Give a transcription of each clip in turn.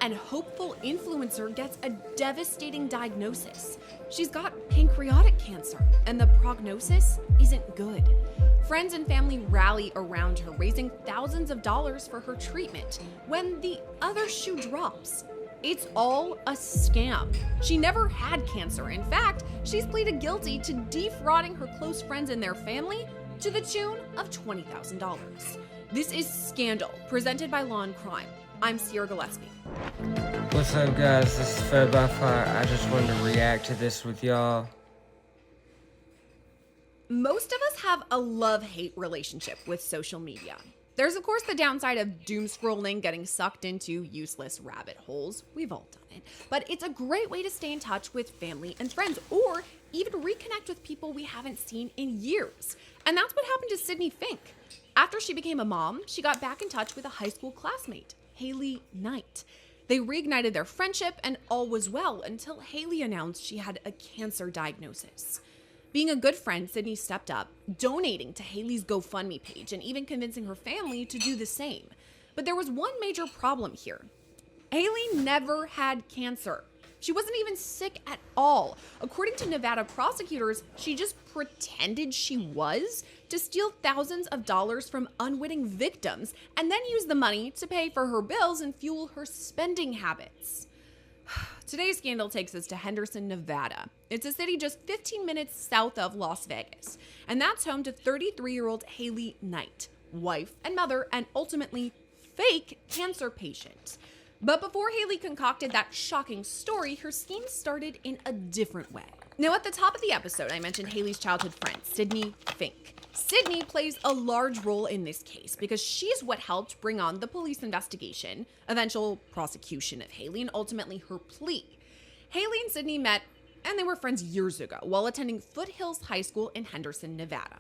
and hopeful influencer gets a devastating diagnosis. She's got pancreatic cancer, and the prognosis isn't good. Friends and family rally around her, raising thousands of dollars for her treatment. When the other shoe drops, it's all a scam. She never had cancer. In fact, she's pleaded guilty to defrauding her close friends and their family to the tune of $20,000. This is Scandal, presented by Law and Crime. I'm Sierra Gillespie. What's up, guys? This is Fed by Fire. I just wanted to react to this with y'all. Most of us have a love-hate relationship with social media. There's, of course, the downside of doom scrolling, getting sucked into useless rabbit holes. We've all done it. But it's a great way to stay in touch with family and friends, or even reconnect with people we haven't seen in years. And that's what happened to Sydney Fink. After she became a mom, she got back in touch with a high school classmate, Haley Knight. They reignited their friendship, and all was well until Haley announced she had a cancer diagnosis. Being a good friend, Sydney stepped up, donating to Haley's GoFundMe page and even convincing her family to do the same. But there was one major problem here. Haley never had cancer. She wasn't even sick at all. According to Nevada prosecutors, she just pretended she was to steal thousands of dollars from unwitting victims and then use the money to pay for her bills and fuel her spending habits. Today's scandal takes us to Henderson, Nevada. It's a city just 15 minutes south of Las Vegas, and that's home to 33-year-old Haley Knight, wife and mother, and ultimately fake cancer patient. But before Haley concocted that shocking story, her scheme started in a different way. Now, at the top of the episode, I mentioned Haley's childhood friend, Sydney Fink. Sydney plays a large role in this case because she's what helped bring on the police investigation, eventual prosecution of Haley, and ultimately her plea. Haley and Sydney met, and they were friends years ago while attending Foothills High School in Henderson, Nevada.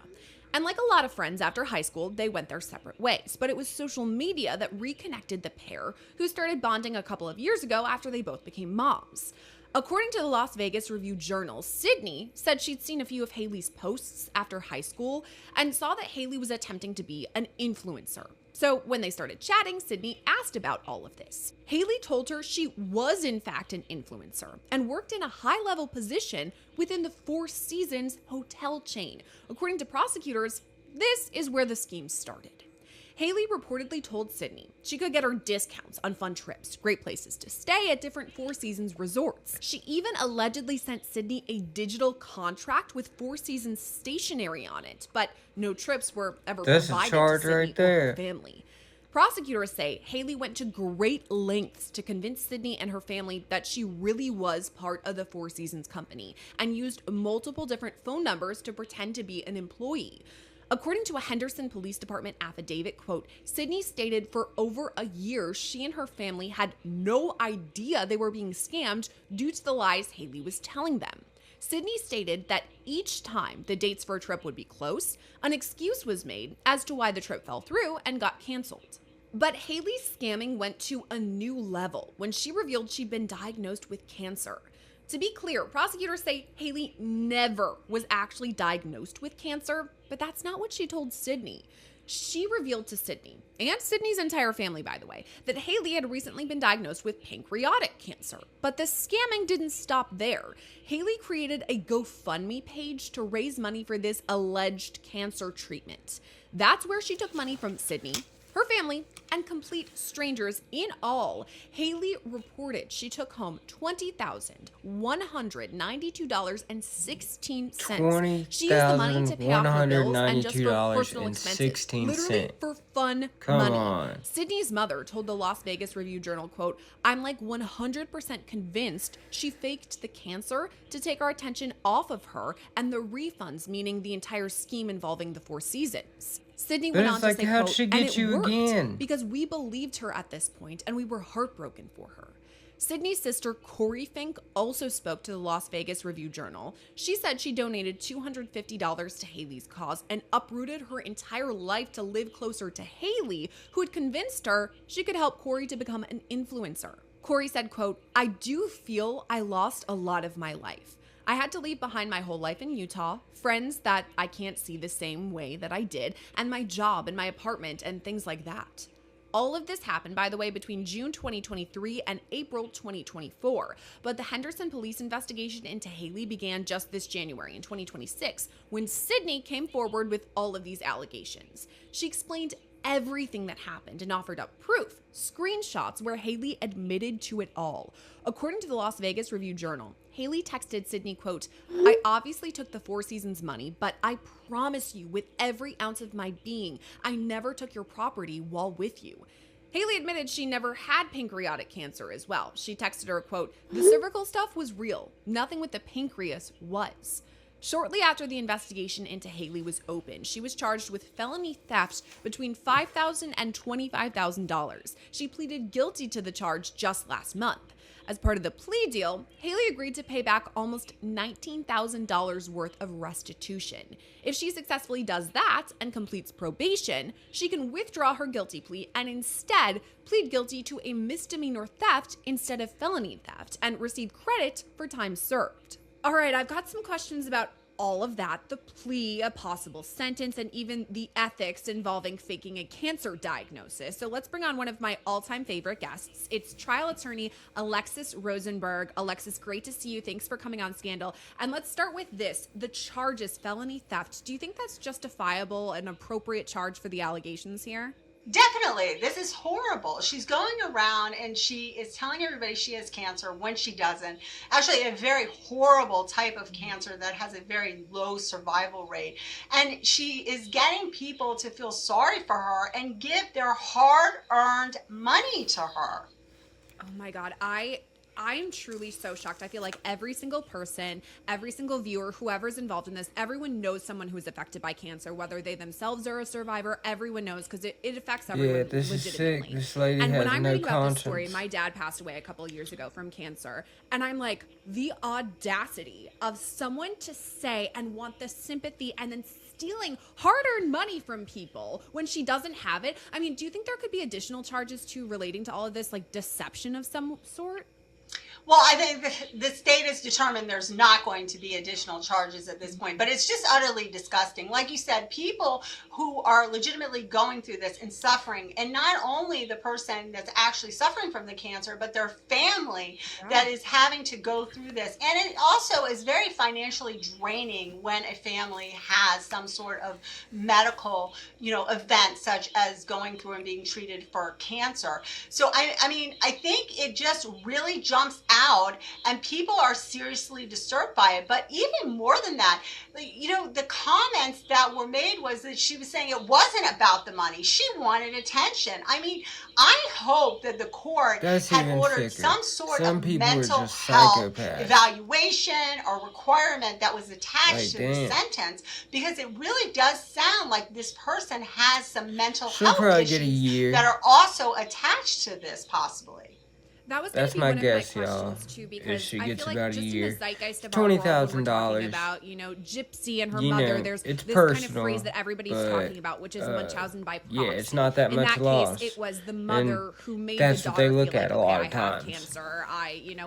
And like a lot of friends after high school, they went their separate ways. But it was social media that reconnected the pair, who started bonding a couple of years ago after they both became moms. According to the Las Vegas Review-Journal, Sydney said she'd seen a few of Haley's posts after high school and saw that Haley was attempting to be an influencer. So when they started chatting, Sydney asked about all of this. Haley told her she was in fact an influencer and worked in a high-level position within the Four Seasons hotel chain. According to prosecutors, this is where the scheme started. Haley reportedly told Sydney she could get her discounts on fun trips, great places to stay at different Four Seasons resorts. She even allegedly sent Sydney a digital contract with Four Seasons stationery on it, but no trips were ever That's provided a charge to Sydney right or there. her family. Prosecutors say Haley went to great lengths to convince Sydney and her family that she really was part of the Four Seasons company and used multiple different phone numbers to pretend to be an employee. According to a Henderson Police Department affidavit, quote, Sydney stated for over a year she and her family had no idea they were being scammed due to the lies Haley was telling them. Sydney stated that each time the dates for a trip would be close, an excuse was made as to why the trip fell through and got canceled. But Haley's scamming went to a new level when she revealed she'd been diagnosed with cancer. To be clear, prosecutors say Haley never was actually diagnosed with cancer, but that's not what she told Sydney. She revealed to Sydney, and Sydney's entire family, by the way, that Haley had recently been diagnosed with pancreatic cancer. But the scamming didn't stop there. Haley created a GoFundMe page to raise money for this alleged cancer treatment. That's where she took money from Sydney, her family, and complete strangers. In all, Haley reported she took home $20,192.16. She used the money to pay off her bills and just for personal expenses, literally for fun money. On. Sydney's mother told the Las Vegas Review-Journal, quote, I'm like 100% convinced she faked the cancer to take our attention off of her and the refunds, meaning the entire scheme involving the Four Seasons. Sydney went on to say, how'd quote, she and get it you worked again? because we believed her at this point and we were heartbroken for her. Sydney's sister, Corey Fink, also spoke to the Las Vegas Review-Journal. She said she donated $250 to Haley's cause and uprooted her entire life to live closer to Haley, who had convinced her she could help Corey to become an influencer. Corey said, quote, I do feel I lost a lot of my life. I had to leave behind my whole life in Utah, friends that I can't see the same way that I did, and my job and my apartment and things like that. All of this happened, by the way, between June 2023 and April 2024. But the Henderson police investigation into Haley began just this January in 2026, when Sydney came forward with all of these allegations. She explained everything that happened and offered up proof, screenshots where Haley admitted to it all. According to the Las Vegas Review-Journal, Haley texted Sydney, quote, "I obviously took the Four Seasons money, but I promise you with every ounce of my being, I never took your property while with you." Haley admitted she never had pancreatic cancer as well. She texted her, quote, "The cervical stuff was real. Nothing with the pancreas was." Shortly after the investigation into Haley was opened, she was charged with felony theft between $5,000 and $25,000. She pleaded guilty to the charge just last month. As part of the plea deal, Haley agreed to pay back almost $19,000 worth of restitution. If she successfully does that and completes probation, she can withdraw her guilty plea and instead plead guilty to a misdemeanor theft instead of felony theft and receive credit for time served. All right, I've got some questions about all of that, the plea, a possible sentence, and even the ethics involving faking a cancer diagnosis. So let's bring on one of my all-time favorite guests. It's trial attorney Alexis Rosenberg. Alexis, great to see you. Thanks for coming on Scandal. And let's start with this, the charges, felony theft. Do you think that's justifiable, an appropriate charge for the allegations here? Definitely. This is horrible. She's going around and she is telling everybody she has cancer when she doesn't. Actually, a very horrible type of cancer that has a very low survival rate. And she is getting people to feel sorry for her and give their hard-earned money to her. Oh my God. I'm truly so shocked. I feel like every single person, every single viewer, whoever's involved in this, everyone knows someone who's affected by cancer, whether they themselves are a survivor. Everyone knows because it affects everyone. Yeah, this is sick. This lady and has when I'm no reading about this story, conscience. my dad passed away a couple of years ago from cancer, and I'm like, the audacity of someone to say and want the sympathy and then stealing hard-earned money from people when she doesn't have it. I mean, do you think there could be additional charges too relating to all of this, like deception of some sort? Well, I think the state has determined there's not going to be additional charges at this point, but it's just utterly disgusting. Like you said, people who are legitimately going through this and suffering, and not only the person that's actually suffering from the cancer, but their family that is having to go through this. And it also is very financially draining when a family has some sort of medical, event such as going through and being treated for cancer. So, I mean, I think it just really jumps out and people are seriously disturbed by it. But even more than that, the comments that were made was that she was saying it wasn't about the money. She wanted attention. I mean, I hope that the court had ordered some sort of mental health evaluation or requirement that was attached to the sentence, because it really does sound like this person has some mental health issues that are also attached to this possibly. That was That's my guess, y'all. Too, because she I gets feel like about just a in year. the zeitgeist of our world, when we're talking $20,000. about, Gypsy and her mother, there's it's this personal, kind of phrase that everybody's talking about, which is Munchausen by proxy. Yeah, it's not that much loss. In that case, it was the mother who made that's the what daughter they look feel at like, a lot okay, of I have times. cancer,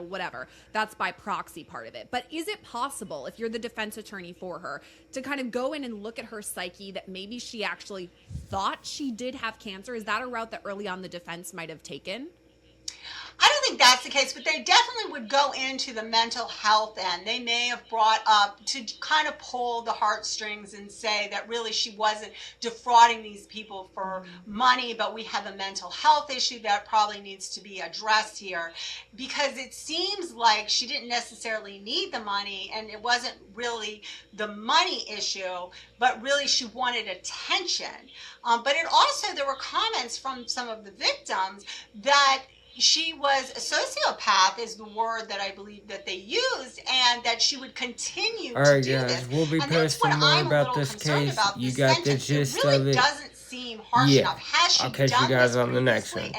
whatever. That's by proxy part of it. But is it possible, if you're the defense attorney for her, to kind of go in and look at her psyche that maybe she actually thought she did have cancer? Is that a route that early on the defense might have taken? I don't think that's the case, but they definitely would go into the mental health end. They may have brought up to kind of pull the heartstrings and say that really she wasn't defrauding these people for money, but we have a mental health issue that probably needs to be addressed here, because it seems like she didn't necessarily need the money and it wasn't really the money issue, but really she wanted attention. But it also, there were comments from some of the victims that she was a sociopath, is the word that I believe that they used, and that she would continue to do this. We'll be posting more about this case. You got the gist of it. It really doesn't seem harsh enough. Has she I'll catch done you guys this on the next previously? one.